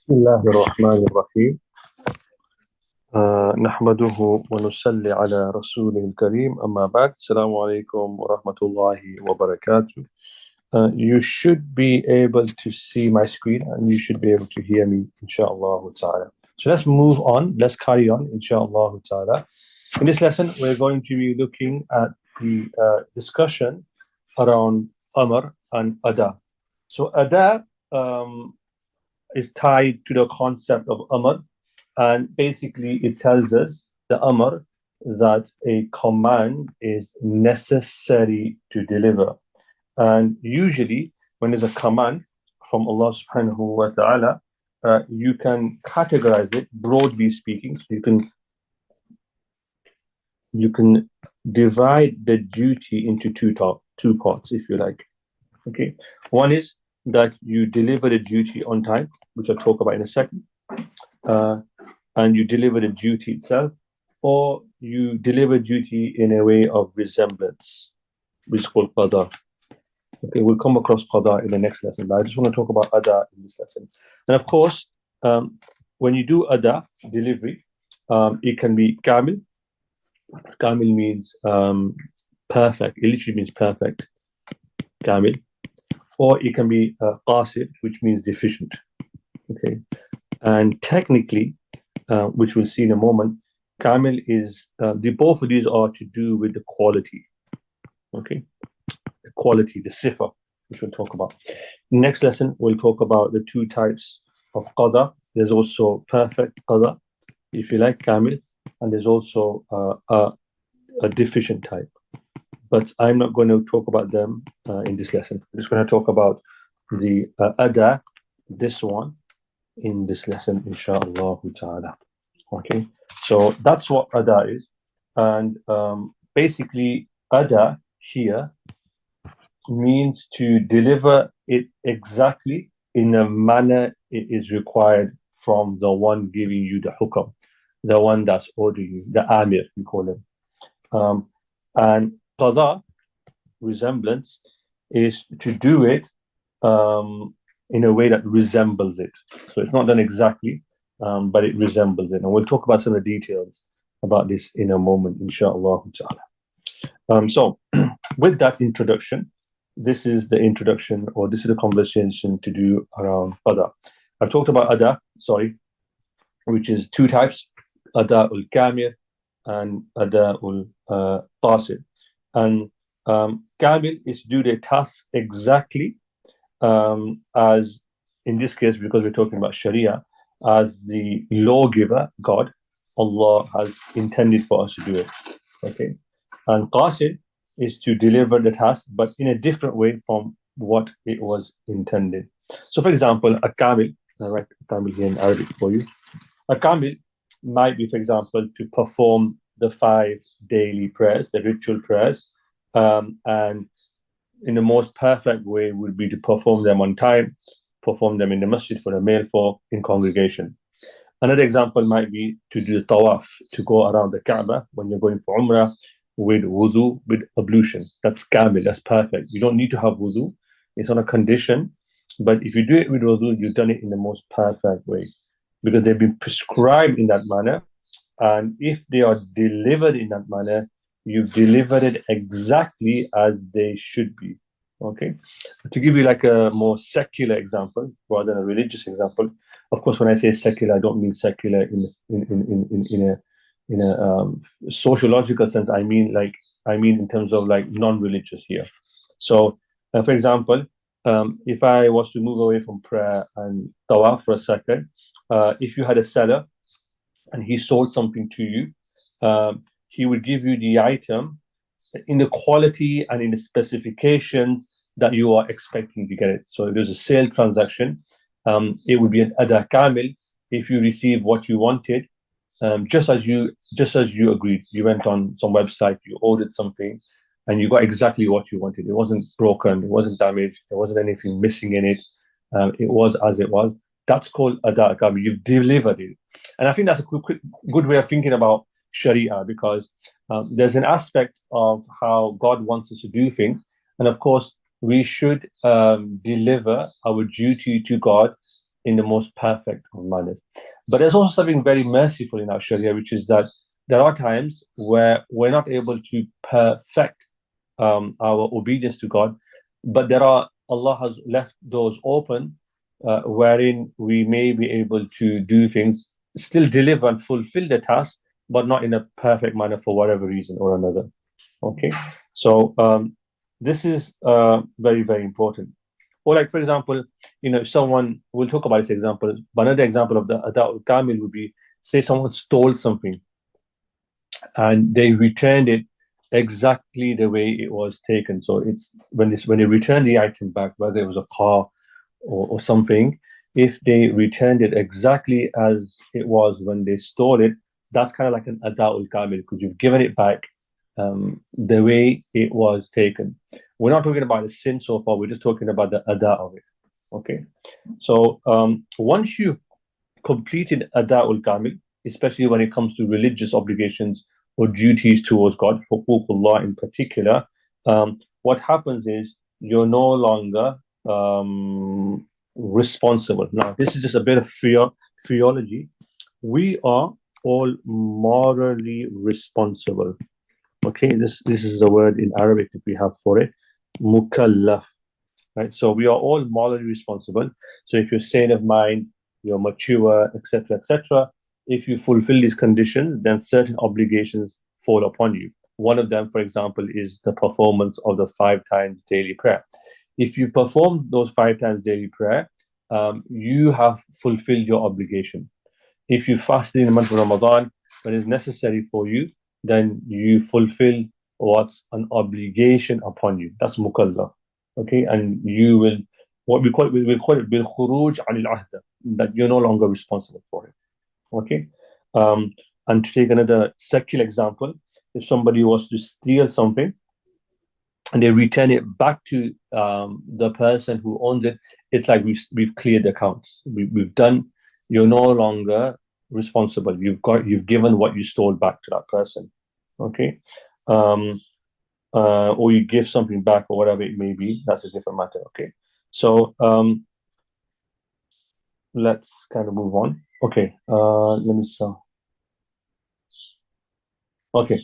بسم الله الرحمن الرحيم نحمده ونصلي على رسوله الكريم أما بعد السلام عليكم ورحمة الله وبركاته. You should be able to see my screen and you should be able to hear me, inshallah ta'ala. So let's move on, let's carry on, inshallah ta'ala. In this lesson, we're going to be looking at the discussion around Amr and Ada. So Ada is tied to the concept of Amr, and basically it tells us, the Amr, that a command is necessary to deliver. And usually, when there's a command from Allah subhanahu wa ta'ala, you can categorize it, broadly speaking. So you can divide the duty into two parts, if you like. Okay, one is that you deliver the duty on time, which I'll talk about in a second, and you deliver the duty itself, or you deliver duty in a way of resemblance, which is called qada. Okay, we'll come across qada in the next lesson, but I just want to talk about ada in this lesson. And of course, when you do ada, delivery, it can be kamil. Kamil means perfect. It literally means perfect. Kamil. Or it can be qasir, which means deficient. Okay, and technically, which we'll see in a moment, kamil is both of these are to do with the quality. Okay, the quality, the sifa, which we'll talk about. Next lesson, we'll talk about the two types of qada. There's also perfect qada, if you like, kamil, and there's also a deficient type. But I'm not going to talk about them in this lesson. I'm just going to talk about the ada, this one, in this lesson, inshallah ta'ala. Okay, so that's what ada is. And basically, ada here means to deliver it exactly in a manner it is required from the one giving you the hukam, the one that's ordering you, the amir, we call him. And qada, resemblance, is to do it in a way that resembles it. So it's not done exactly, but it resembles it. And we'll talk about some of the details about this in a moment, inshallah ta'ala. So with that introduction, this is the introduction, or this is the conversation to do around qada. I've talked about ada, which is two types, ada ul-kamir and ada ul-qasir. And kamil is to do the task exactly as, in this case, because we're talking about Sharia, as the lawgiver, God, Allah, has intended for us to do it. Okay, and qasir is to deliver the task, but in a different way from what it was intended. So, for example, a kamil, I write kamil here in Arabic for you. A kamil might be, for example, to perform the 5 daily prayers, the ritual prayers, and in the most perfect way would be to perform them on time, perform them in the masjid for the male folk in congregation. Another example might be to do the tawaf, to go around the Kaaba when you're going for Umrah with wudu, with ablution. That's kamil, that's perfect. You don't need to have wudu, it's on a condition, but if you do it with wudu, you've done it in the most perfect way, because they've been prescribed in that manner, and if they are delivered in that manner, you've delivered it exactly as they should be. Okay, to give you like a more secular example rather than a religious example. Of course, when I say secular, I don't mean secular in a sociological sense. I mean in terms of like non-religious here. So, for example, if I was to move away from prayer and tawaf for a second, if you had a seller and he sold something to you, he would give you the item in the quality and in the specifications that you are expecting to get it. So if there's a sale transaction, it would be an ada kamil if you receive what you wanted, just as you agreed. You went on some website, you ordered something, and you got exactly what you wanted. It wasn't broken, it wasn't damaged, there wasn't anything missing in it. It was as it was. That's called ada kamil. You've delivered it. And I think that's a good way of thinking about Sharia, because there's an aspect of how God wants us to do things, and of course we should deliver our duty to God in the most perfect of manners. But there's also something very merciful in our Sharia, which is that there are times where we're not able to perfect our obedience to God, but Allah has left doors open wherein we may be able to do things, still deliver and fulfill the task, but not in a perfect manner for whatever reason or another. Okay, so this is very, very important. Or like, for example, someone, we'll talk about this example, but another example of the Ada'ul Kamil would be, say someone stole something and they returned it exactly the way it was taken. So it's when they return the item back, whether it was a car or something, if they returned it exactly as it was when they stole it, that's kind of like an Ada'ul Kamil, because you've given it back the way it was taken. We're not talking about the sin so far, we're just talking about the Ada of it. Okay, so once you've completed Ada'ul Kamil, especially when it comes to religious obligations or duties towards God, Huququllah in particular, what happens is you're no longer responsible. Now, this is just a bit of theology. We are all morally responsible. Okay, this is a word in Arabic that we have for it, mukallaf. Right, so we are all morally responsible. So if you're sane of mind, you're mature, etc., etc., if you fulfill these conditions, then certain obligations fall upon you. One of them, for example, is the performance of the 5 times daily prayer. If you perform those 5 times daily prayer, you have fulfilled your obligation. If you fast in the month of Ramadan when it's necessary for you, then you fulfill what's an obligation upon you. That's mukallaf. Okay, and you will, what we call it bil khuruj anil ahda, that you're no longer responsible for it. Okay, and to take another secular example, if somebody was to steal something and they return it back to the person who owns it, it's like we've cleared the accounts. We've done. You're no longer responsible. You've given what you stole back to that person. Okay, or you give something back or whatever it may be. That's a different matter. Okay, so let's kind of move on. Okay, let me start. Okay,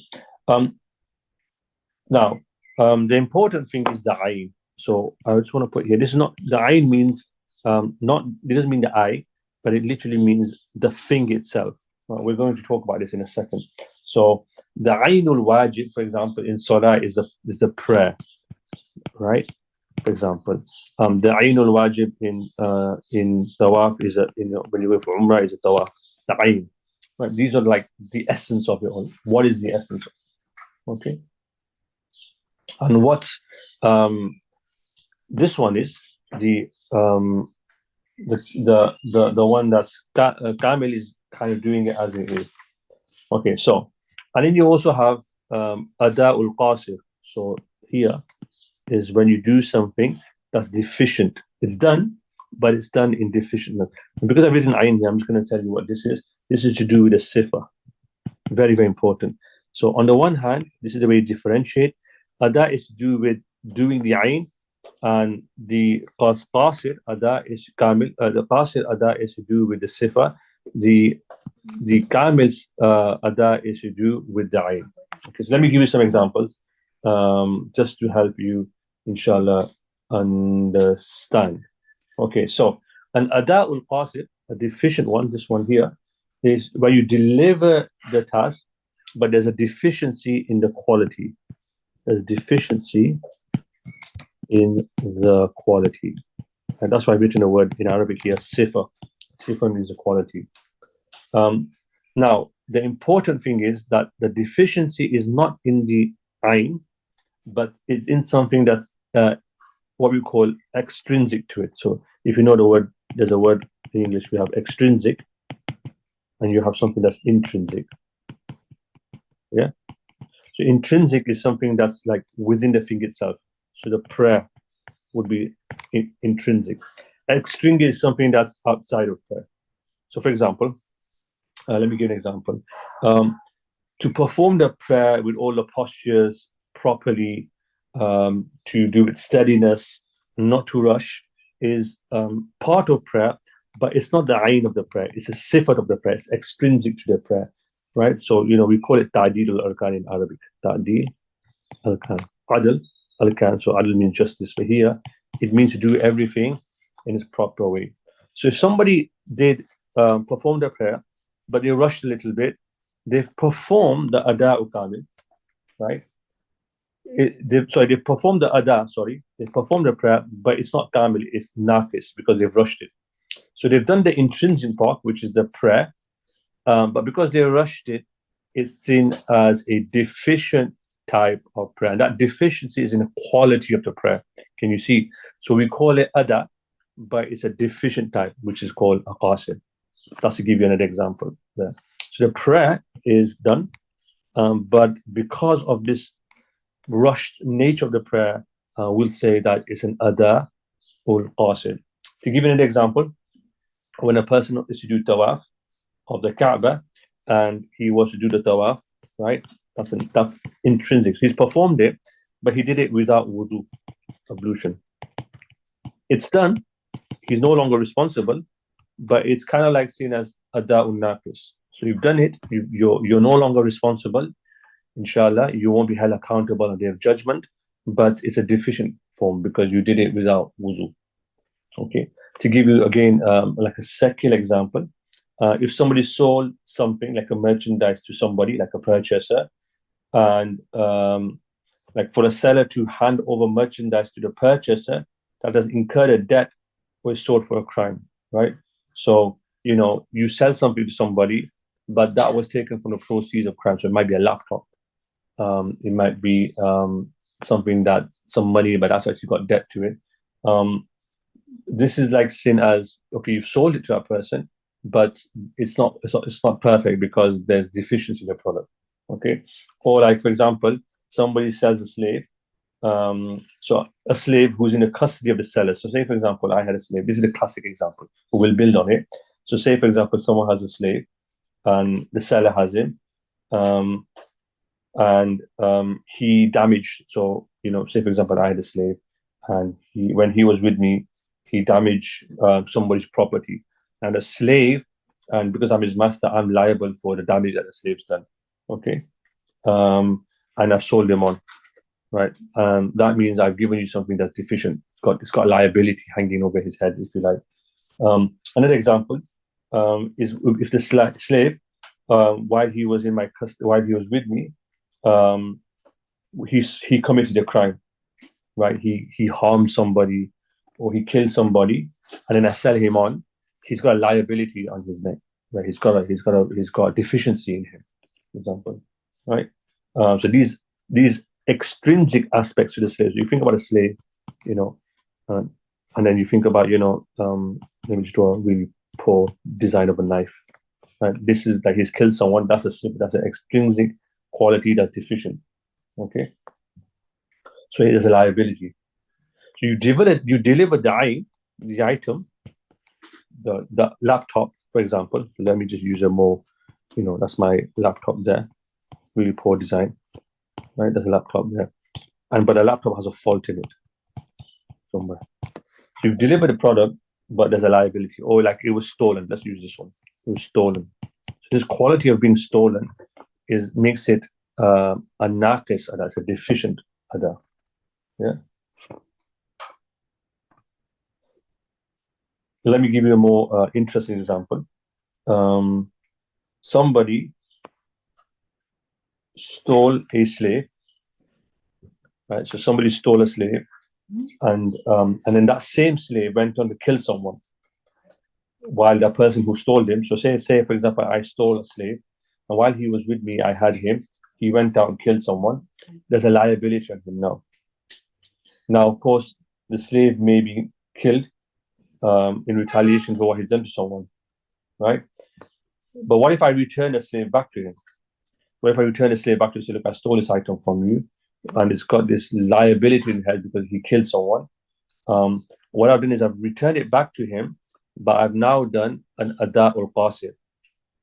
now the important thing is the ayn. So I just want to put here, this is not, the ayn means not, it doesn't mean the eye, but it literally means the thing itself. We're going to talk about this in a second. So the aynul wajib, for example, in salah is a prayer, right? For example, the aynul wajib in tawaf is when you go for umrah is a tawaf. The ayn, right? These are like the essence of it all. What is the essence? Okay, and what this one is the one that's Kamil is kind of doing it as it is. Okay, so and then you also have Ada'ul Qasir. So here is when you do something that's deficient. It's done, but it's done in deficient. And because I've written Ayn here, I'm just going to tell you what this is. This is to do with a sifa. Very, very important. So on the one hand, this is the way you differentiate. Ada is to do with doing the Ayn, and the Qasir Ada is Kamil. The Qasir Ada is to do with the sifa. The Kamil's Ada is to do with the Ayn. Okay, so let me give you some examples just to help you, inshallah, understand. Okay, so an Ada'ul Qasir, a deficient one, this one here, is where you deliver the task, but there's a deficiency in the quality. There's a deficiency in the quality. And that's why I've written a word in Arabic here, sifa. Sifa means the quality. Now, the important thing is that the deficiency is not in the ayn, but it's in something that's what we call extrinsic to it. So if you know the word, there's a word in English, we have extrinsic, and you have something that's intrinsic. Yeah. So intrinsic is something that's like within the thing itself. So the prayer would be intrinsic. Extrinsic is something that's outside of prayer. So for example, let me give an example. To perform the prayer with all the postures properly, to do with steadiness, not to rush, is part of prayer, but it's not the ayn of the prayer. It's a sifat of the prayer. It's extrinsic to the prayer, right? So, we call it ta'deel al-arkan in Arabic. Ta'deel al-arkan. Adl al-arkan. So adl means justice. But here, it means to do everything in its proper way. So if somebody did perform the prayer, but they rushed a little bit, they've performed the ada'u kamil, right? They performed the ada, they performed the prayer, but it's not kamil, it's naqis, because they've rushed it. So they've done the intrinsic part, which is the prayer, but because they rushed it, it's seen as a deficient type of prayer. And that deficiency is in the quality of the prayer. Can you see? So we call it ada, but it's a deficient type, which is called a qasid. That's to give you another example there. So the prayer is done, but because of this rushed nature of the prayer, we'll say that it's an ada or qasid. To give you an example, when a person is to do tawaf of the Kaaba and he was to do the tawaf, right? That's intrinsic. So he's performed it, but he did it without wudu, ablution. It's done. He's no longer responsible, but it's kind of like seen as ada'un naqis. So you've done it. You're no longer responsible. Inshallah, you won't be held accountable on the day of judgment, but it's a deficient form because you did it without wudu. Okay. To give you again like a secular example, if somebody sold something like a merchandise to somebody, like a purchaser, and like for a seller to hand over merchandise to the purchaser, that has incurred a debt or is sold for a crime, right? So, you sell something to somebody, but that was taken from the proceeds of crime. So it might be a laptop. It might be something that some money, but that's actually got debt to it. This is like seen as, okay, you've sold it to a person, but it's not perfect because there's deficiency in the product. Okay. Or like, for example, somebody sells a slave. So a slave who's in the custody of the seller. So say, for example, I had a slave. This is a classic example. We'll build on it. So say, for example, someone has a slave and the seller has him. And he damaged. So, say, for example, I had a slave and when he was with me, he damaged somebody's property. And a slave, and because I'm his master, I'm liable for the damage that the slave's done. Okay. And I've sold him on. Right. That means I've given you something that's deficient. It's got liability hanging over his head, if you like. Another example is if the slave, while he was in my custody, while he was with me, he committed a crime, right? He harmed somebody or he killed somebody, and then I sell him on. He's got a liability on his neck, right? He's got a deficiency in him, for example, right? So these extrinsic aspects to the slave. So you think about a slave, and then you think about, let me just draw a really poor design of a knife. Right? This is like he's killed someone. That's an extrinsic quality that's deficient. Okay. So there's a liability. So you deliver the item, the laptop, for example. So let me just use a more, that's my laptop there. Really poor design. Right, there's a laptop there, but the laptop has a fault in it somewhere. So you've delivered the product, but there's a liability, or like it was stolen. Let's use this one. It was stolen. So this quality of being stolen makes it a naqis ada, it's a deficient ada. Yeah. Let me give you a more interesting example. Somebody stole a slave, right? So somebody stole a slave, and then that same slave went on to kill someone, while the person who stole him. So say for example, I stole a slave, and while he was with me, I had him. He went out and killed someone. There's a liability on him now. Now, of course, the slave may be killed in retaliation for what he's done to someone, right? But what if I return the slave back to him? What if I return the slave back to him and say, look, I stole this item from you, and it's got this liability in head because he killed someone. What I've done is I've returned it back to him, but I've now done an ada or qasid,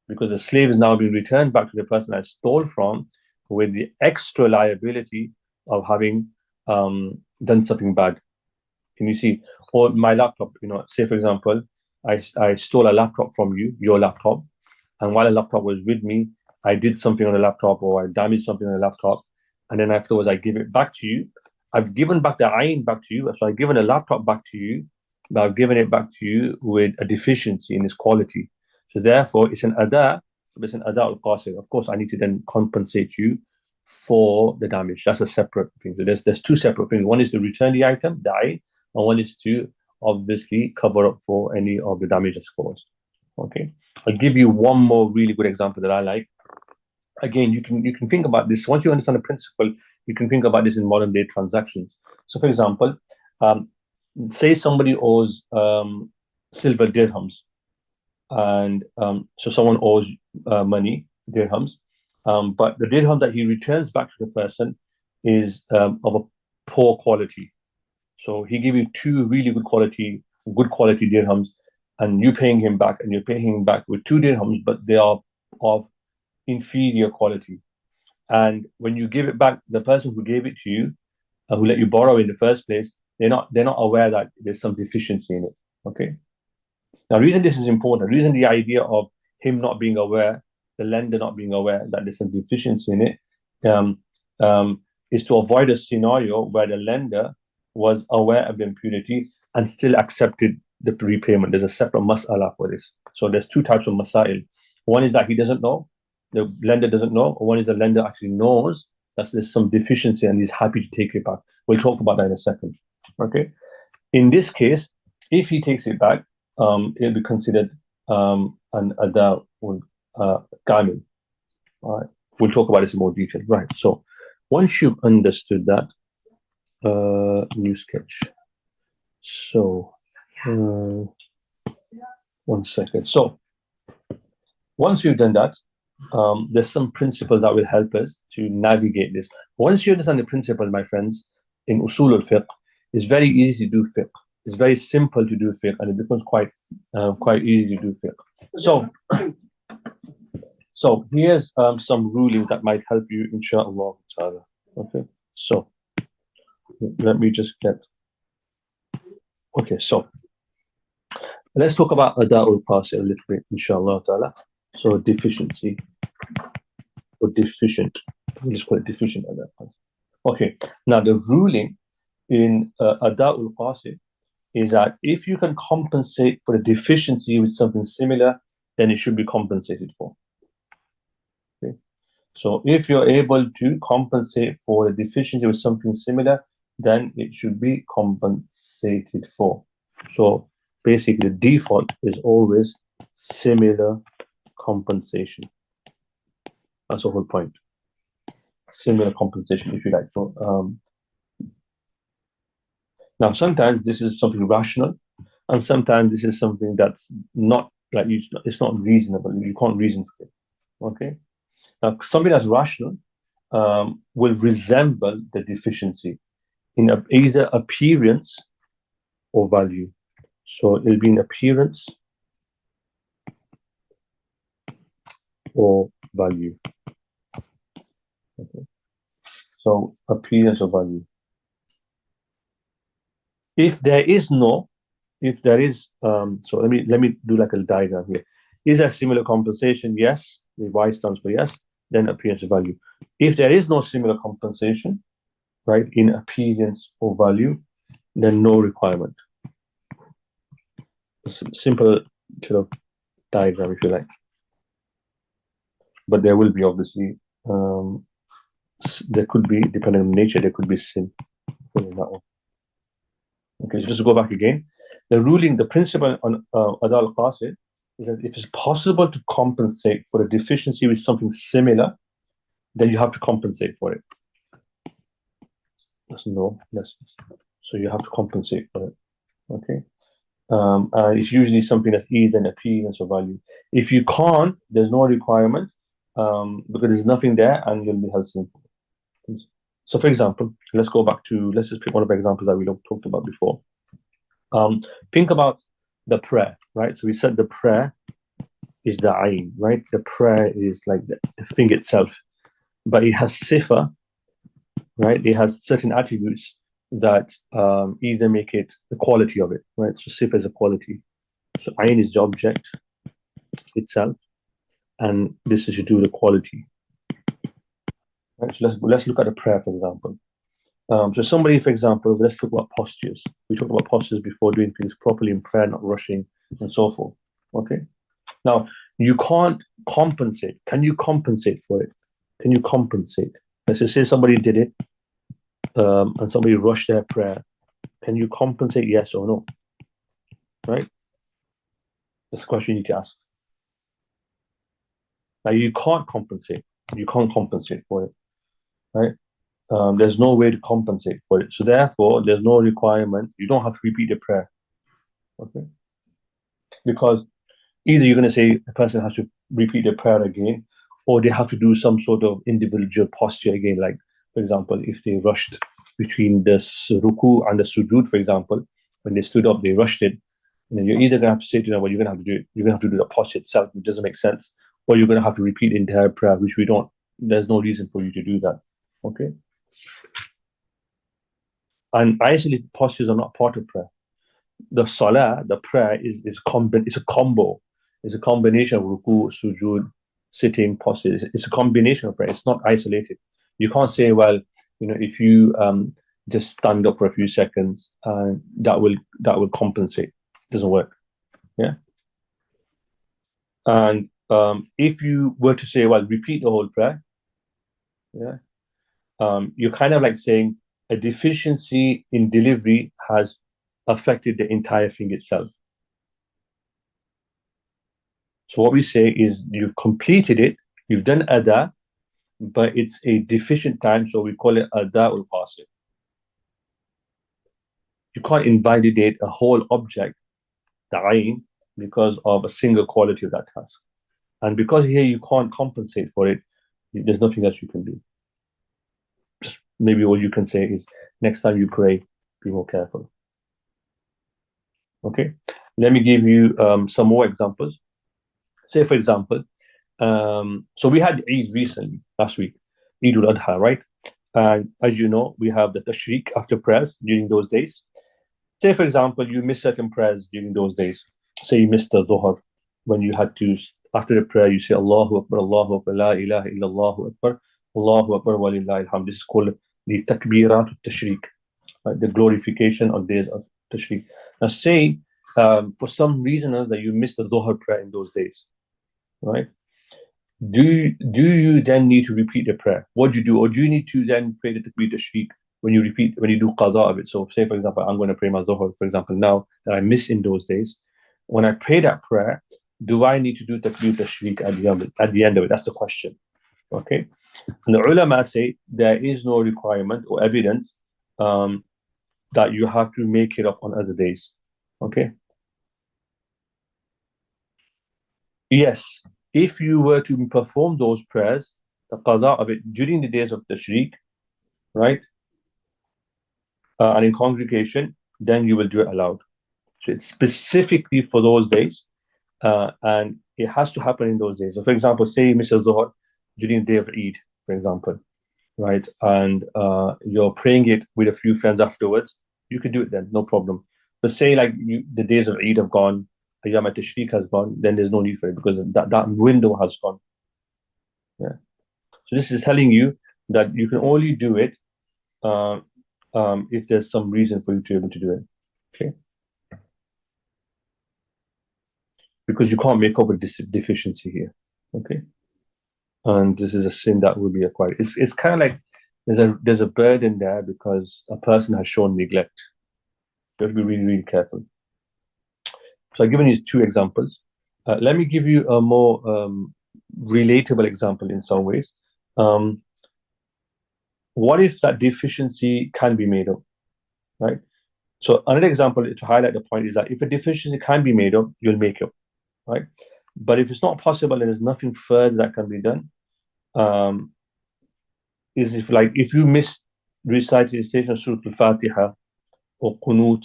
because the slave is now being returned back to the person I stole from with the extra liability of having done something bad. Can you see? Or my laptop, say for example, I stole a laptop from you, your laptop, and while the laptop was with me, I did something on the laptop or I damaged something on the laptop, and then afterwards I give it back to you. I've given back the ayn back to you, so I've given the laptop back to you, but I've given it back to you with a deficiency in its quality. So therefore, it's an ada, but it's an ada al-qasir. Of course, I need to then compensate you for the damage. That's a separate thing. So there's two separate things. One is to return the item, the ayn, and one is to obviously cover up for any of the damage that's caused. Okay, I'll give you one more really good example that I like. Again, you can think about this once you understand the principle. You can think about this in modern day transactions. So, for example, say somebody owes silver dirhams, and so someone owes money, dirhams, but the dirham that he returns back to the person is of a poor quality. So he gave you two really good quality dirhams, and you're paying him back, and you're paying him back with two dirhams, but they are of inferior quality. And when you give it back, the person who gave it to you, who let you borrow in the first place, they're not aware that there's some deficiency in it. Okay. Now, the reason this is important, the reason the idea of him not being aware, the lender not being aware that there's some deficiency in it, is to avoid a scenario where the lender was aware of the impurity and still accepted the repayment. There's a separate mas'ala for this. So there's two types of masail. One is that he doesn't know, the lender doesn't know, or one is the lender actually knows that there's some deficiency and he's happy to take it back. We'll talk about that in a second. Okay. In this case, if he takes it back, it'll be considered an ada kamil. All right. We'll talk about this in more detail. Right. So once you've understood that, new sketch. So one second. So once you've done that, there's some principles that will help us to navigate this. Once you understand the principles, my friends, in usul al-fiqh, it's very easy to do fiqh. It's very simple to do fiqh, and it becomes quite easy to do fiqh. So here's some rulings that might help you, inshallah ta'ala. Okay, so let me just get. Okay, so let's talk about ada'ul qasir a little bit, inshallah ta'ala. So deficiency or deficient. We'll just call it deficient at that point. Okay, now the ruling in ada'ul qasir is that if you can compensate for the deficiency with something similar, then it should be compensated for. Okay, so if you're able to compensate for the deficiency with something similar, then it should be compensated for. So basically, the default is always similar compensation. That's the whole point. Similar compensation, if you like. So, now, sometimes this is something rational, and sometimes this is something that's not like it's not reasonable. You can't reason for it. Okay. Now, something that's rational will resemble the deficiency in either appearance or value. So it'll be in appearance or value. Okay. So appearance or value. If there is, so let me do like a diagram here. Is there similar compensation? Yes. The Y stands for yes. Then appearance or value. If there is no similar compensation, right, in appearance or value, then no requirement. Simple sort of diagram, if you like. But there will be obviously, there could be, depending on nature, there could be sin in that one. Okay, so just to go back again, the ruling, the principle on ada al-qasir is that if it's possible to compensate for a deficiency with something similar, then you have to compensate for it. So you have to compensate for it. Okay. And it's usually something that's either an appearance or value. If you can't, there's no requirement because there's nothing there and you'll be held sinful. So, for example, let's just pick one of the examples that we talked about before. Think about the prayer, right? So we said the prayer is the ayn, right? The prayer is like the thing itself, but it has sifa, right? It has certain attributes that either make it the quality of it, right? So sifa is a quality. So ayn is the object itself, and this is to do with the quality. Right? So let's look at a prayer, for example. So somebody, for example, let's talk about postures. We talked about postures before, doing things properly in prayer, not rushing, and so forth. Okay. Now, you can't compensate. Can you compensate for it? Can you compensate? Let's just say somebody did it, and somebody rushed their prayer. Can you compensate? Yes or no? Right? That's a question you need to ask. Now, you can't compensate. You can't compensate for it. Right? There's no way to compensate for it. So therefore, there's no requirement. You don't have to repeat the prayer. Okay? Because either you're going to say the person has to repeat the prayer again, or they have to do some sort of individual posture again. Like, for example, if they rushed between the ruku and the sujood, for example, when they stood up, they rushed it. And then you're either going to have to say to them, well, you're going to have to do it. You're going to have to do the posture itself, which doesn't make sense, or you're going to have to repeat the entire prayer, which we don't. There's no reason for you to do that. Okay. And isolated postures are not part of prayer. The salah, the prayer is a combo. It's a combination of ruku, sujood, sitting, posture. It's a combination of prayer. It's not isolated. You can't say, well, if you just stand up for a few seconds, that will compensate. It doesn't work. Yeah. And if you were to say, well, repeat the whole prayer, yeah, you're kind of like saying a deficiency in delivery has affected the entire thing itself. So what we say is you've completed it, you've done ada, but it's a deficient time, so we call it ada ul-qasid. You can't invalidate a whole object, the ayn, because of a single quality of that task. And because here you can't compensate for it, there's nothing else you can do. Just maybe all you can say is next time you pray, be more careful. Okay, let me give you some more examples. Say, for example, so we had Eid recently, last week, Eid al-Adha, right? And as you know, we have the tashriq after prayers during those days. Say, for example, you miss certain prayers during those days. Say you missed the Dhuhr, when you had to, after the prayer, you say Allahu Akbar, la ilaha illallah Akbar, Allahu Akbar wa lillahi alhamd. This is called the takbirat al-tashriq, right? The glorification of days of tashriq. Now say, for some reason that you missed the Dhuhr prayer in those days, right? Do you then need to repeat the prayer? What do you do? Or do you need to then pray the takbir tashriq when you do qada of it? So say, for example, I'm going to pray my Dhuhr, for example, now that I missed in those days. When I pray that prayer, do I need to do takbir tashriq at the end of it? That's the question. Okay. And the ulama say there is no requirement or evidence that you have to make it up on other days. Okay. Yes, if you were to perform those prayers, the qada of it during the days of tashriq, right, and in congregation, then you will do it aloud. So it's specifically for those days, and it has to happen in those days. So, for example, say you miss a Dhuhr during the day of Eid, for example, right, and you're praying it with a few friends afterwards, you could do it then, no problem. But say like the days of Eid have gone, Ayyam al-Tashriq has gone, then there's no need for it because that window has gone. Yeah. So this is telling you that you can only do it if there's some reason for you to be able to do it. Okay. Because you can't make up a deficiency here. Okay. And this is a sin that will be acquired. It's kind of like there's a burden there because a person has shown neglect. You have to be really, really careful. So I've given you two examples. Let me give you a more relatable example in some ways. What if that deficiency can be made up, right? So another example to highlight the point is that if a deficiency can be made up, you'll make it up, right? But if it's not possible and there's nothing further that can be done, is if you miss recitation of Surah Al-Fatiha or Qunut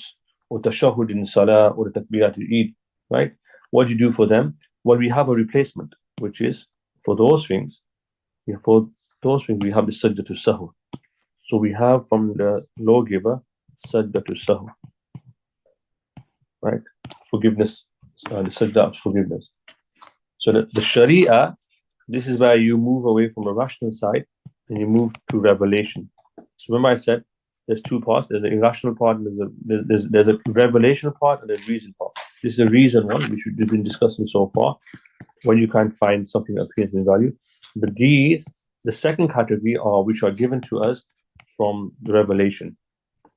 or Tashahhud in Salah or the Takbirat al-Eid, right? What do you do for them? Well, we have a replacement, which is for those things, we have the Sajda to Sahw. So we have from the lawgiver Sajda to Sahw, right? Forgiveness the sajda of forgiveness. So the Sharia, this is where you move away from the rational side and you move to revelation. So remember I said there's two parts. There's the irrational part, and there's a revelation part, and there's reason part. This is the reason one, which we've been discussing so far, when you can't find something that appears in value. But these, the second category, are which are given to us from the revelation.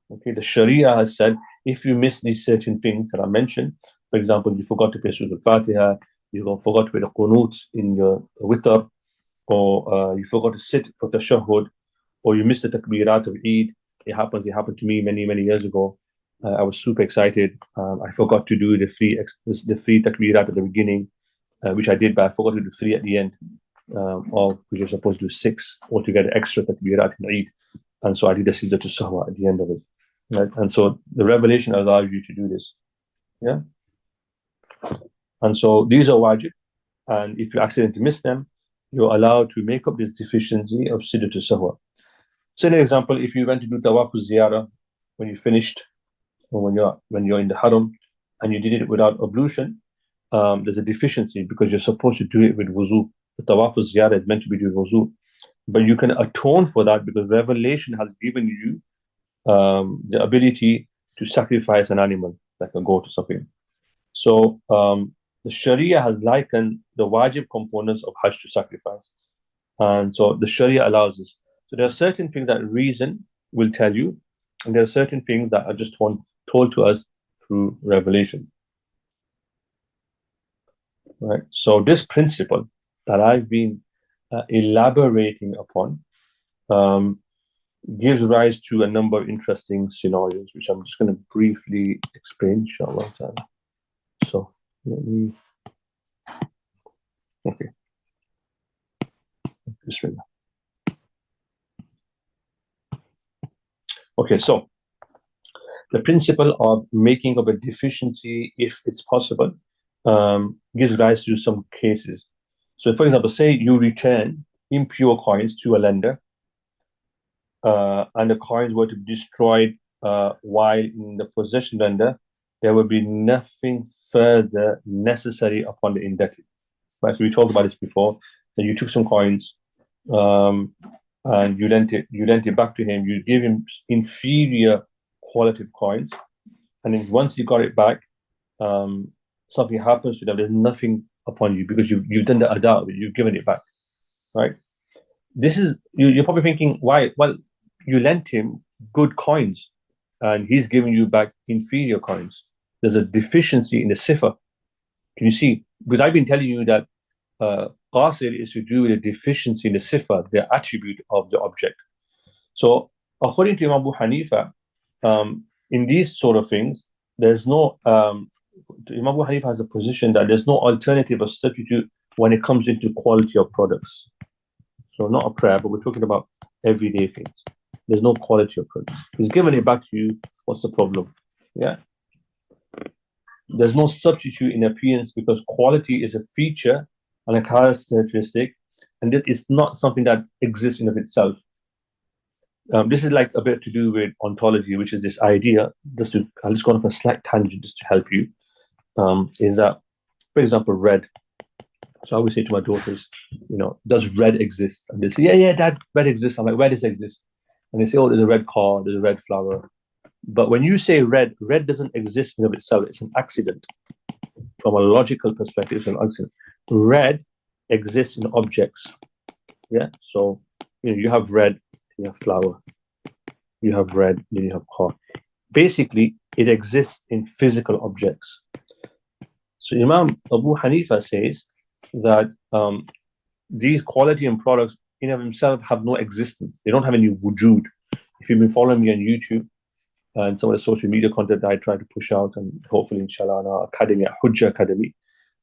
Okay, the Sharia has said if you miss these certain things that I mentioned, for example, you forgot to pay Surah Al-Fatiha, you forgot to pay the qunut in your witr, or you forgot to sit for tashahhud, or you missed the takbirat of Eid. It happened to me many years ago. I was super excited. I forgot to do the three takbirat at the beginning, which I did, but I forgot to do 3 at the end, of which you're supposed to do 6 altogether extra takbirat in Eid. And so I did a sajda to sahwa at the end of it. Right? And so the revelation allows you to do this. Yeah. And so these are wajib. And if you accidentally miss them, you're allowed to make up this deficiency of sajda to sahwa. So, an example, if you went to do tawaf ziyarah when you finished, or when you're in the haram, and you did it without ablution, there's a deficiency because you're supposed to do it with wuzu. The tawaf ziyarah is meant to be doing wuzu, but you can atone for that because revelation has given you the ability to sacrifice an animal, like a goat or something. So the Sharia has likened the wajib components of Hajj to sacrifice, and so the Sharia allows this. So there are certain things that reason will tell you, and there are certain things that are just told to us through revelation. Right. So this principle that I've been elaborating upon gives rise to a number of interesting scenarios, which I'm just going to briefly explain, inshallah. So let me. Okay. Bismillah. Okay, so the principle of making up a deficiency, if it's possible, gives rise to some cases. So, for example, say you return impure coins to a lender, and the coins were to be destroyed while in the possession lender, there will be nothing further necessary upon the indebted. Right, so we talked about this before. That you took some coins, and you lent it back to him. You give him inferior quality coins, and then once you got it back, something happens to them. There's nothing upon you because you've done the ada, you've given it back, right? This is you're probably thinking, why? Well, you lent him good coins, and he's giving you back inferior coins. There's a deficiency in the sifa. Can you see? Because I've been telling you that qasir is to do with a deficiency in the sifa, the attribute of the object. So according to Imam Abu Hanifa, in these sort of things, there's no Imam Abu Hanifa has a position that there's no alternative or substitute when it comes into quality of products. So not a prayer, but we're talking about everyday things. There's no quality of products. He's given it back to you. What's the problem? Yeah. There's no substitute in appearance because quality is a feature and a characteristic, and it is not something that exists in of itself. This is like a bit to do with ontology, which is this idea. I'll just go on a slight tangent just to help you. Is that, for example, red. So I always say to my daughters, does red exist? And they say, yeah, Dad, red exists. I'm like, where does it exist? And they say, oh, there's a red car, there's a red flower. But when you say red doesn't exist in of itself. It's an accident. From a logical perspective, it's an accident. Red exists in objects. Yeah. So you have red, you have flower. You have red, then you have car. Basically, it exists in physical objects. So Imam Abu Hanifa says that these quality and products in of themselves have no existence. They don't have any wujud. If you've been following me on YouTube and some of the social media content that I try to push out, and hopefully inshallah on our academy, Hujjah Academy,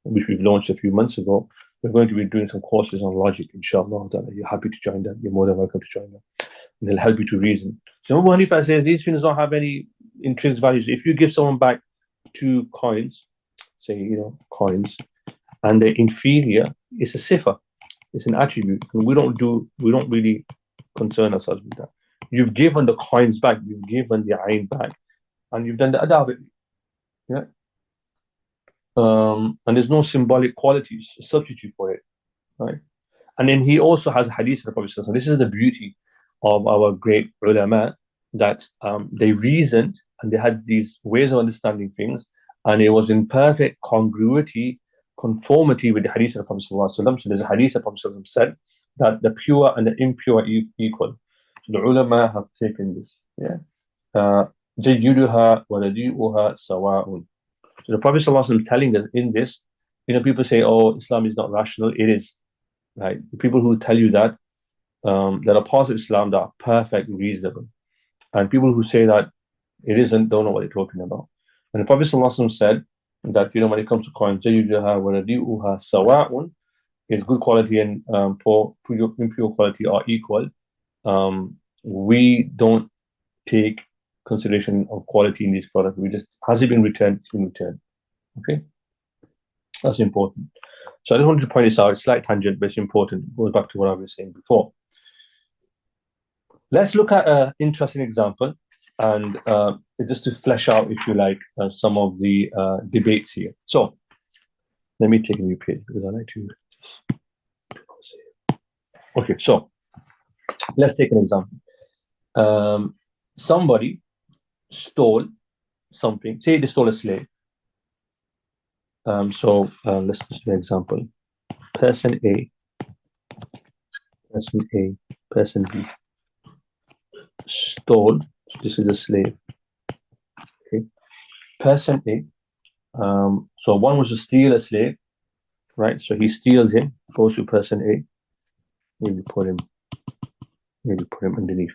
which we've launched a few months ago, we're going to be doing some courses on logic, inshallah. You're happy to join that. You're more than welcome to join that. And they'll help you to reason. So Abu Hanifa says these things don't have any intrinsic values. If you give someone back 2 coins, say, coins, and they're inferior, it's a sifa. It's an attribute. And we don't really concern ourselves with that. You've given the coins back, you've given the ayn back, and you've done the adab. Yeah. and there's no symbolic qualities to substitute for it, right? And then he also has a hadith of the Prophet. So this is the beauty of our great ulama, that they reasoned and they had these ways of understanding things, and it was in perfect congruity, conformity with the hadith of the Prophet. So there's a hadith of the Prophet said that the pure and the impure are equal. So the ulama have taken this. جيدها ورديئها سواء. So the Prophet ﷺ telling us in this, people say, oh, Islam is not rational. It is, right? The people who tell you that, that are part of Islam, that are perfect, reasonable. And people who say that it isn't, don't know what they're talking about. And the Prophet ﷺ said that, when it comes to coins, جيدها ورديئها سواء, is good quality and poor, impure quality are equal. We don't take consideration of quality in these products. We just, has it been returned? It's been returned. Okay, that's important. So I just wanted to point this out. It's a slight tangent, but it's important. It goes back to what I was saying before. Let's look at an interesting example, and just to flesh out, if you like, some of the debates here. So let me take a new page because I like to just. Okay, so let's take an example. Somebody stole something. Say they stole a slave. Let's just do an example. Person A, person B stole. So this is a slave. Okay. Person A. So one was to steal a slave, right? So he steals him, goes to person A. Maybe put him underneath.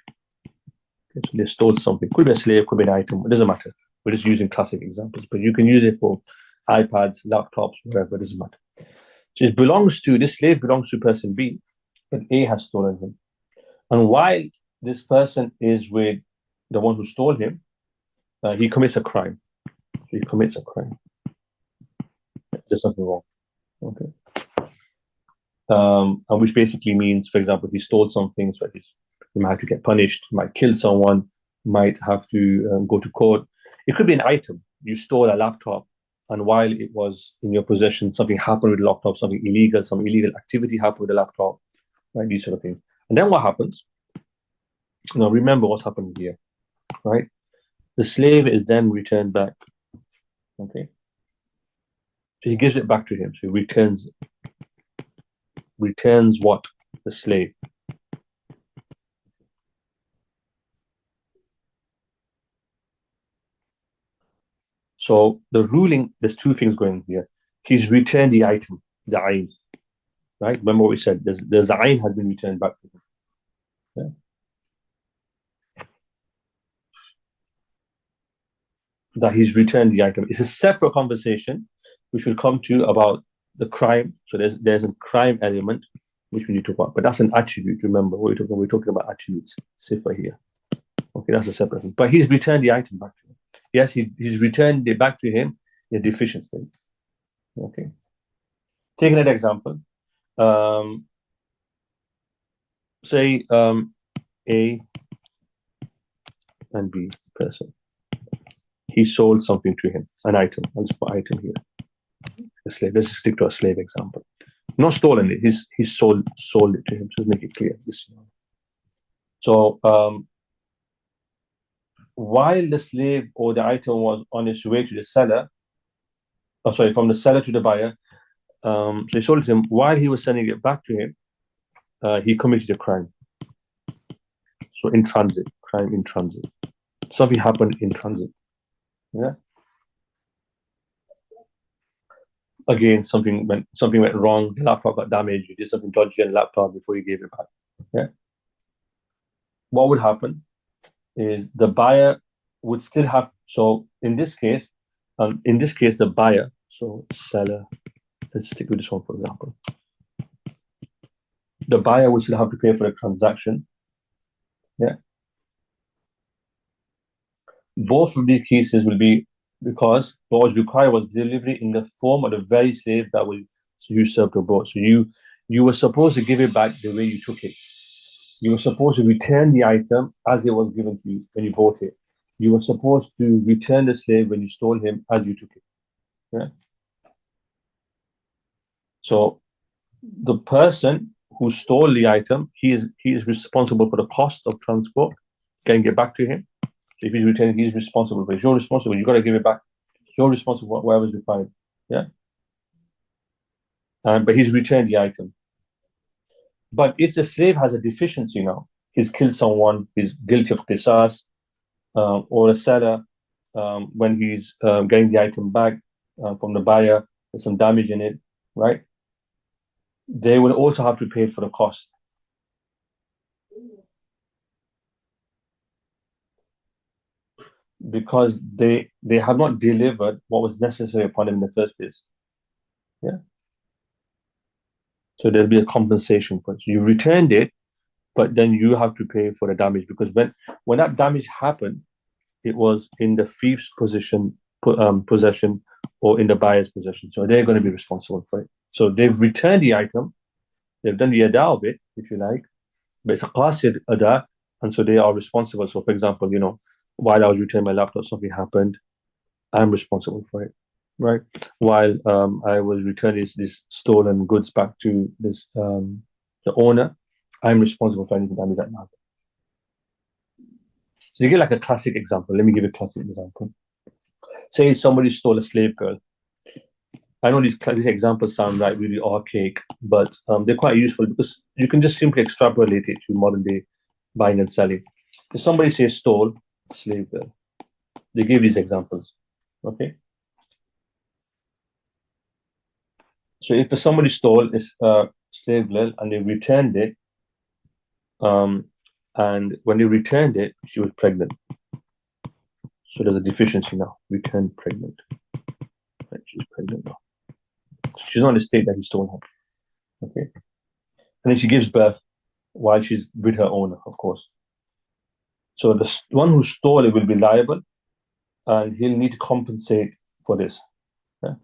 Okay, so they stole something. Could be a slave, could be an item. It doesn't matter. We're just using classic examples, but you can use it for iPads, laptops, whatever. It doesn't matter. So this slave belongs to person B, but A has stolen him. And while this person is with the one who stole him, he commits a crime. So he commits a crime. There's something wrong. Okay. And which basically means, for example, he stole something, so he might have to get punished, might kill someone, might have to go to court. It could be an item. You stole a laptop, and while it was in your possession, something happened with the laptop, some illegal activity happened with the laptop, right? These sort of things. And then what happens? Now remember what's happened here, right? The slave is then returned back. Okay. So he gives it back to him. So he returns what? The slave. So the ruling, there's two things going here. He's returned the item, the ayn, right? Remember what we said, the ayn has been returned back to him. Yeah? That he's returned the item. It's a separate conversation, which we'll come to about the crime. So there's a crime element, which we need to talk about. But that's an attribute, remember. We're talking about attributes, sifa here. Okay, that's a separate thing. But he's returned the item back to him. Yes, he's returned it back to him in a deficient state. Okay. Take another example. Say A and B person. He sold something to him, an item. I'll just put item here. A slave. Let's stick to a slave example. Not stolen it. He sold it to him. So make it clear. So while the slave or the item was on its way to the seller, from the seller to the buyer, so he sold it to him. While he was sending it back to him, he committed a crime. So in transit, crime in transit. Something happened in transit. Yeah. Again, something went wrong. The laptop got damaged. You did something dodgy on the laptop before you gave it back. Yeah. What would happen is the buyer would still have. So in this case, the buyer. So seller. Let's stick with this one, for example. The buyer would still have to pay for the transaction. Yeah. Both of these cases will be because what was required was delivery in the form of the very slave that you served or bought. So you were supposed to give it back the way you took it. You were supposed to return the item as it was given to you when you bought it. You were supposed to return the slave when you stole him as you took it. Yeah. So the person who stole the item, he is responsible for the cost of transport, getting it back to him. So if he's returning, he's responsible for it. You're responsible. You got to give it back. You're responsible for whatever's required. Yeah. But he's returned the item. But if the slave has a deficiency now, he's killed someone, he's guilty of qisas, or a seller, when he's getting the item back from the buyer, there's some damage in it, right? They will also have to pay for the cost. Because they have not delivered what was necessary upon them in the first place. Yeah. So there'll be a compensation for it. So you returned it, but then you have to pay for the damage, because when that damage happened, it was in the thief's possession or in the buyer's possession. So they're going to be responsible for it. So they've returned the item, they've done the ada of it, if you like, but it's a qasid ada, and so they are responsible. So, for example, while I was returning my laptop, something happened, I'm responsible for it, right? While I was returning this stolen goods back to the owner, I'm responsible for anything damage that happened. So you get like a classic example. Let me give you a classic example. Say somebody stole a slave girl. I know these classic examples sound like really archaic, but they're quite useful because you can just simply extrapolate it to modern day buying and selling. If somebody says stole a slave girl, they give these examples. Okay. So if somebody stole a slave girl and they returned it, and when they returned it, she was pregnant. So there's a deficiency now. Returned pregnant. Right, she's pregnant now. She's not in the state that he stole her. Okay. And then she gives birth while she's with her owner, of course. So the one who stole it will be liable, and he'll need to compensate for this. Yeah?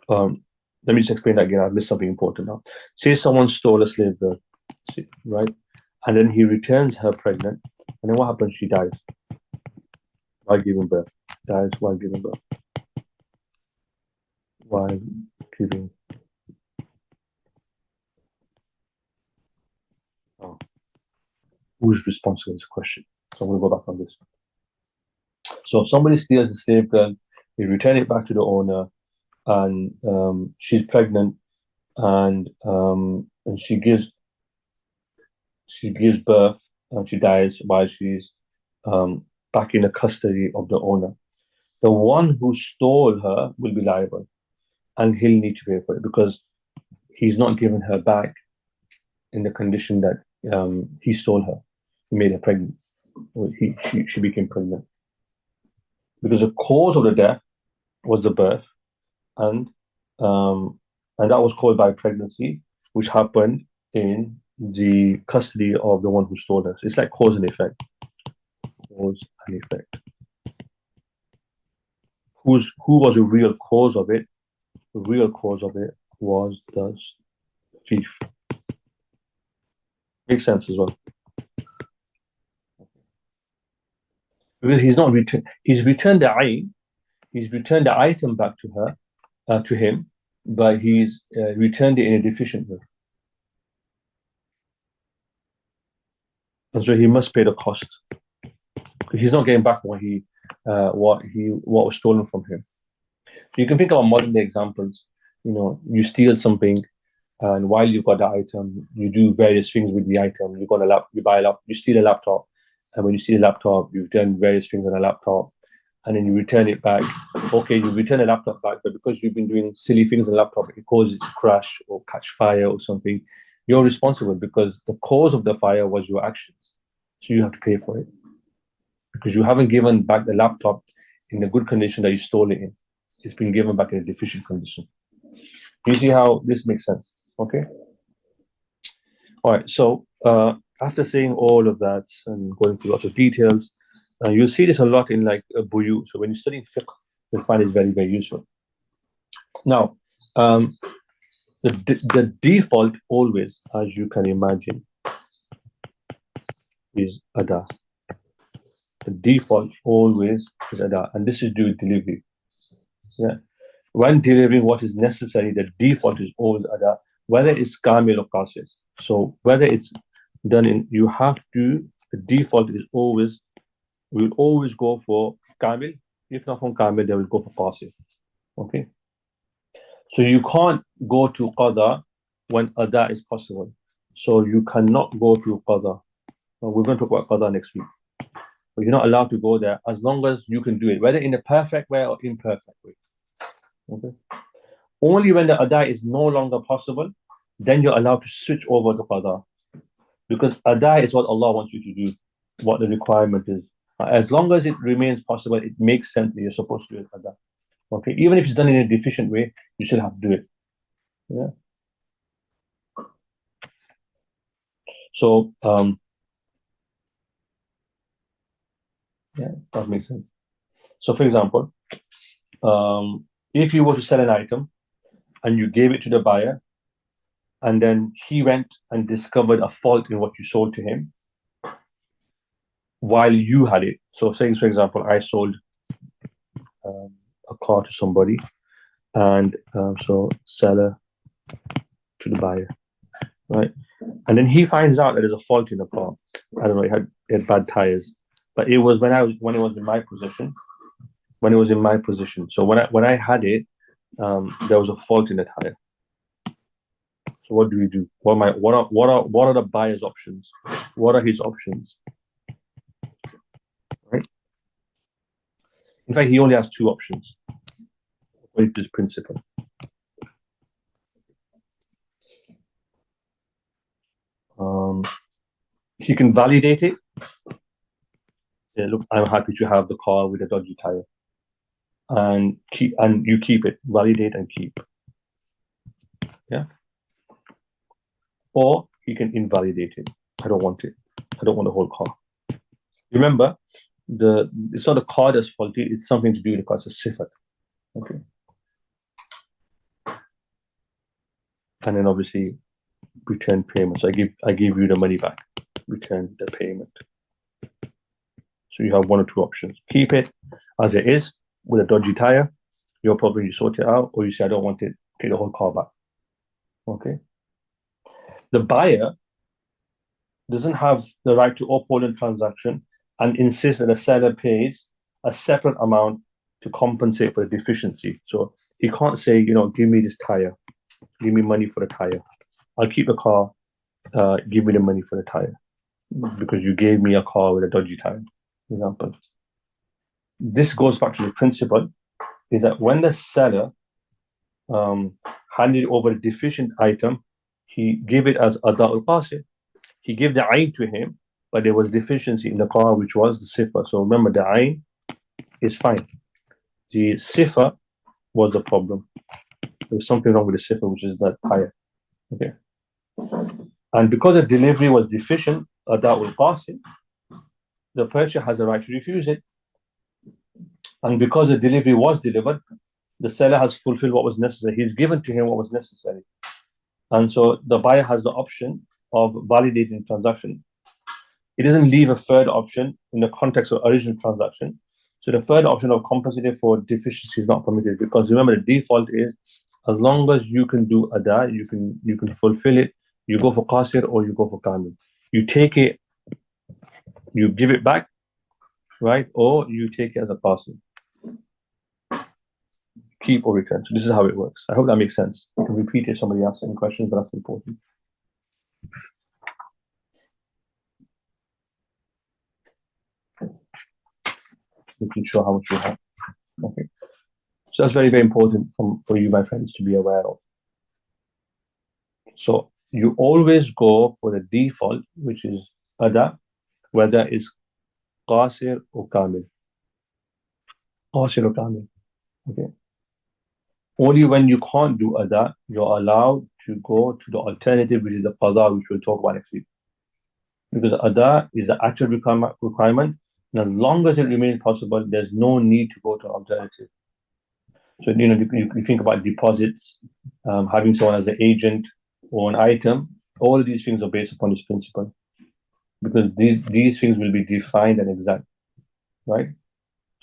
Let me just explain that again. I've missed something important now. Say someone stole a slave girl, right? And then he returns her pregnant, and then what happens? She dies while giving birth. Dies while giving birth. While giving. Oh. Who's responsible is the question. So I'm going to go back on this. So if somebody steals a slave girl, they return it back to the owner, and she's pregnant, and she gives birth, and she dies while she's back in the custody of the owner. The one who stole her will be liable, and he'll need to pay for it because he's not given her back in the condition that he stole her. He made her pregnant. She became pregnant because the cause of the death was the birth, and that was caused by pregnancy, which happened in the custody of the one who stole her. So it's like cause and effect. Cause and effect. Who was the real cause of it? The real cause of it was the thief. Makes sense as well. Because he's not returned. He's returned the ayn. He's returned the item back to her, to him, but he's returned it in a deficient way, and so he must pay the cost. He's not getting back what was stolen from him. So you can think about modern day examples. You steal something, and while you've got the item, you do various things with the item. You buy a laptop, you steal a laptop, and when you steal a laptop, you've done various things on a laptop, and then you return it back. Okay, you return a laptop back, but because you've been doing silly things on the laptop, it causes it to crash or catch fire or something. You're responsible because the cause of the fire was your actions. So you have to pay for it because you haven't given back the laptop in the good condition that you stole it in. It's been given back in a deficient condition. Do you see how this makes sense? Okay. All right. So after saying all of that and going through lots of details, you'll see this a lot in like buyu. So when you're studying fiqh, you'll find it very, very useful. Now, the default always, as you can imagine, is ada. The default always is ada, and this is due delivery. Yeah. when delivering what is necessary, the default is always ada, whether it's kamil or qasir. So whether it's done in, you have to, the default is always, we'll always go for kamil. If not from kamil, then we'll go for qasir. Okay. So you can't go to qada when ada is possible. So you cannot go to qada. We're going to talk about qada next week. But you're not allowed to go there as long as you can do it, whether in a perfect way or imperfect way. Okay. Only when the ada is no longer possible, then you're allowed to switch over to qada. Because ada is what Allah wants you to do, what the requirement is. As long as it remains possible, it makes sense that you're supposed to do it ada. Okay, even if it's done in a deficient way, you still have to do it. Yeah. So yeah, that makes sense. So for example, if you were to sell an item and you gave it to the buyer, and then he went and discovered a fault in what you sold to him while you had it. So say, for example, I sold a car to somebody, and so seller to the buyer, right? And then he finds out that there's a fault in the car. I don't know, it had bad tires, but it was when it was in my possession. When it was in my position. So when I had it, there was a fault in the tire. So what do we do? What are the buyer's options? What are his options? Right? In fact, he only has two options according to this principle. He can validate it. Yeah, look, I'm happy to have the car with a dodgy tire. And you keep it, validate and keep. Yeah. Or he can invalidate it. I don't want it. I don't want the whole car. Remember, it's not the car that's faulty, it's something to do with the car, it's a sifat. Okay. And then obviously return payment. So I give you the money back. Return the payment. So you have one or two options. Keep it as it is with a dodgy tire. Your problem, you sort it out, or you say I don't want it, take the whole car back. Okay. The buyer doesn't have the right to uphold a transaction and insist that the seller pays a separate amount to compensate for the deficiency. So he can't say, give me this tire, give me money for the tire. I'll keep the car, give me the money for the tire because you gave me a car with a dodgy tire, for example. This goes back to the principle is that when the seller handed over a deficient item, he gave it as ada al-qasir. He gave the ayn to him, but there was deficiency in the car, which was the sifa. So remember, the ayn is fine. The sifa was the problem. There was something wrong with the sifa, which is that tire. Okay. And because the delivery was deficient, ada al-qasir, the purchaser has a right to refuse it. And because the delivery was delivered, the seller has fulfilled what was necessary. He's given to him what was necessary. And so the buyer has the option of validating the transaction. It doesn't leave a third option in the context of original transaction. So the third option of compensating for deficiency is not permitted, because remember the default is as long as you can do ada, you can fulfill it, you go for qasir or you go for kamil. You take it, you give it back, right? Or you take it as a qasir. Keep or return. So this is how it works. I hope that makes sense. You can repeat if somebody asks any questions, but that's important. Making sure how much you have. Okay. So that's very, very important for you, my friends, to be aware of. So you always go for the default, which is ada, whether it's qasir or kamil. Qasir or kamil. Okay. Only when you can't do ada, you're allowed to go to the alternative, which is the qada, which we'll talk about next week. Because ada is the actual requirement, and as long as it remains possible, there's no need to go to alternative. So you think about deposits, having someone as an agent or an item. All of these things are based upon this principle, because these things will be defined and exact, right?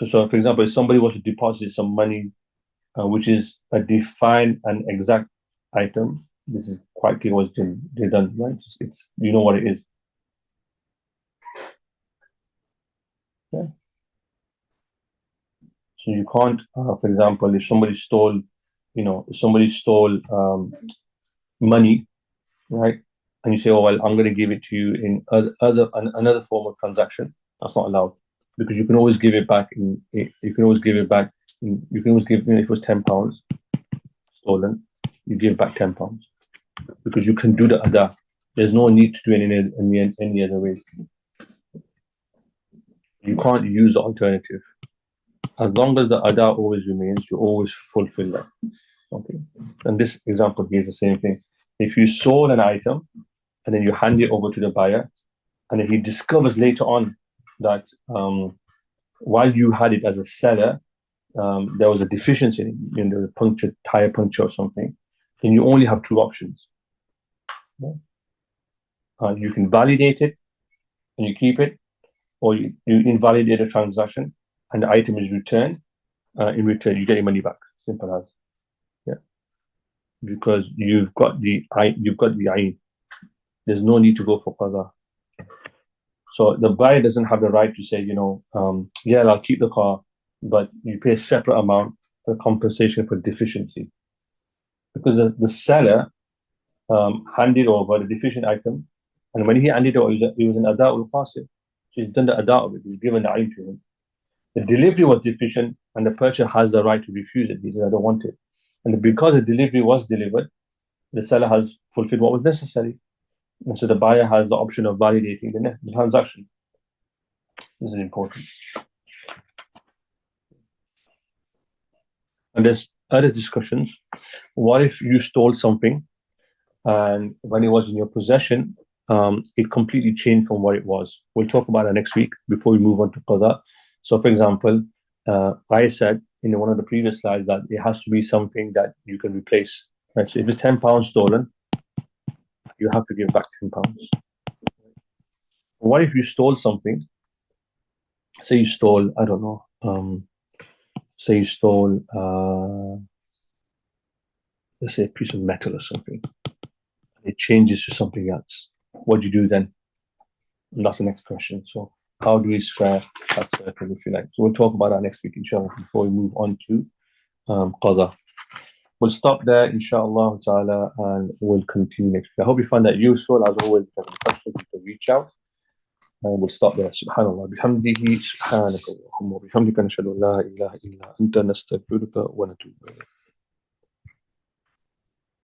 So for example, if somebody was to deposit some money which is a defined and exact item. This is quite clear what's done, right? It's you know what it is. Yeah. So you can't, for example, if somebody stole, money, right? And you say, oh well, I'm going to give it to you in another form of transaction. That's not allowed, because you can always give it back. You can always give it back. You can always give. If it was £10 stolen, you give back £10 because you can do the ada. There's no need to do any other way. You can't use the alternative. As long as the ada always remains, you always fulfill that. Okay. And this example here is the same thing. If you sold an item and then you hand it over to the buyer, and then he discovers later on that while you had it as a seller, there was a deficiency in the tire puncture or something, then you only have two options. You can validate it and you keep it, or you invalidate a transaction and the item is returned. In return, you get your money back. Simple as. Yeah. Because you've got the ayn. There's no need to go for qada. So the buyer doesn't have the right to say, yeah, I'll keep the car, but you pay a separate amount for compensation for deficiency. Because the seller handed over the deficient item, and when he handed it over, it was an ada'ul qasim. So he's done the ada of it. He's given the ayn to him. The delivery was deficient, and the purchaser has the right to refuse it. He says, I don't want it. And because the delivery was delivered, the seller has fulfilled what was necessary. And so the buyer has the option of validating the transaction. This is important. And there's other discussions. What if you stole something, and when it was in your possession, it completely changed from what it was? We'll talk about that next week before we move on to qada. So, for example, I said in one of the previous slides that it has to be something that you can replace. Right? So if it's £10 stolen, you have to give back £10. What if you stole something? Say you stole, I don't know, say you stole, let's say a piece of metal or something. It changes to something else. What do you do then? And that's the next question. So how do we square that circle, if you like? So we'll talk about that next week, inshallah, before we move on to qada. We'll stop there, inshallah ta'ala, and we'll continue next week. I hope you find that useful. As always, if you have any questions, you can reach out. And we'll stop there. Subhanallah. Bihamdihi, subhanaka Allahumma. Bihamdika nashhadu an la ilaha illa anta nastaghfiruka wa natubu ilayk.